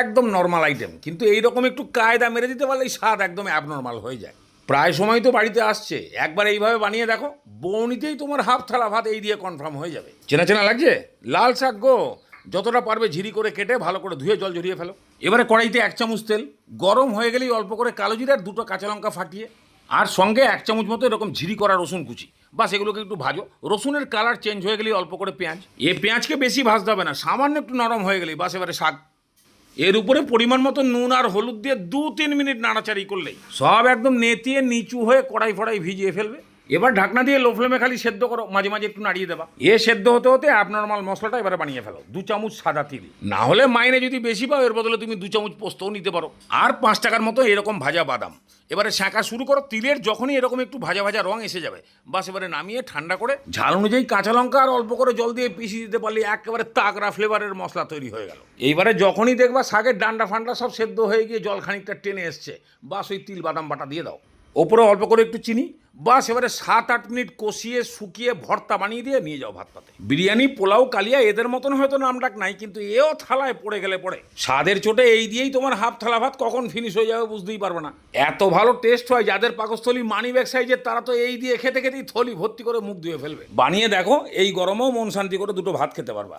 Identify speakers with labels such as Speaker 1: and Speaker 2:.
Speaker 1: একদম normal item, কিন্তু এইরকম একটু কায়দা মেরে দিতে পারলেই স্বাদ একদম অ্যাবনর্মাল হয়ে যায়। প্রায় সময় তো বাড়িতে আসছে, একবার এইভাবে বানিয়ে দেখো, বউনিতেই তোমার হাফ থালা ভাত এই দিয়ে কনফার্ম হয়ে যাবে। চেনা চেনা লাগছে? লাল শাক গো, যতটা পারবে ঝিরি করে কেটে ভালো করে ধুয়ে জল ঝরিয়ে ফেলো। এবারে কড়াইতে 1 চামচ তেল গরম হয়ে গেলেই অল্প করে কালো জিরার 2টো কাঁচা লঙ্কা ফাটিয়ে আর সঙ্গে 1 চামচ মতো এরকম ঝিরি করা রসুন কুচি, বাস এগুলোকে একটু ভাজো। রসুনের কালার চেঞ্জ হয়ে গেলেই অল্প করে পেঁয়াজ, পেঁয়াজকে বেশি ভাজতে হবে না, সামান্য একটু নরম হয়ে গেলেই বাস এবারে শাক। এর উপরে পরিমাণ মতো নুন আর হলুদ দিয়ে 2-3 মিনিট নাড়াচাড়ি করলেই সব একদম নেতিয়ে নিচু হয়ে কড়াই ফড়াই ভিজিয়ে ফেলবে। এবার ঢাকনা দিয়ে লো ফ্লেমে খালি সেদ্ধ করো, মাঝে মাঝে একটু নাড়িয়ে দেবা। সেদ্ধ হতে হতে অ্যাবনর্মাল মশলাটা এবারে বানিয়ে ফেলো। 2 চামচ সাদা তিল, না হলে মাইনে যদি বেশি পাও এর বদলে তুমি 2 চামচ পোস্তও নিতে পারো, আর 5 টাকার মতো এরকম ভাজা বাদাম। এবারে শাঁকা শুরু করো। তিলের যখনই এরকম একটু ভাজা ভাজা রং এসে যাবে, বাস এবারে নামিয়ে ঠান্ডা করে ঝাল অনুযায়ী কাঁচা লঙ্কা আর অল্প করে জল দিয়ে পিষিয়ে দিতে পারলে একেবারে তাগড়া ফ্লেভারের মশলা তৈরি হয়ে গেল। এইবারে যখনই দেখবা শাকের ডান্ডা ফান্ডা সব সেদ্ধ হয়ে গিয়ে জল খানিকটা টেনে এসছে, বাস ওই তিল বাদাম বাটা দিয়ে দাও, ওপরে অল্প করে একটু চিনি, বাস এবারে 7-8 মিনিট কষিয়ে শুকিয়ে ভর্তা বানিয়ে দিয়ে নিয়ে যাও ভাত পাতে। বিরিয়ানি, পোলাও, কালিয়া এদের মতন হয়তো নাম ডাক নাই, কিন্তু এও থালায় পড়ে গেলে পড়ে। স্বাদের চোটে এই দিয়েই তোমার হাফ থালা ভাত কখন ফিনিশ হয়ে যাবে বুঝতেই পারবে না। এত ভালো টেস্ট হয়, যাদের পাকস্থলী মানি ব্যাগ সাইজের তারা তো এই দিয়ে খেতে খেতেই থলি ভর্তি করে মুখ ধুয়ে ফেলবে। বানিয়ে দেখো, এই গরমেও মন শান্তি করে 2টো ভাত খেতে পারবা।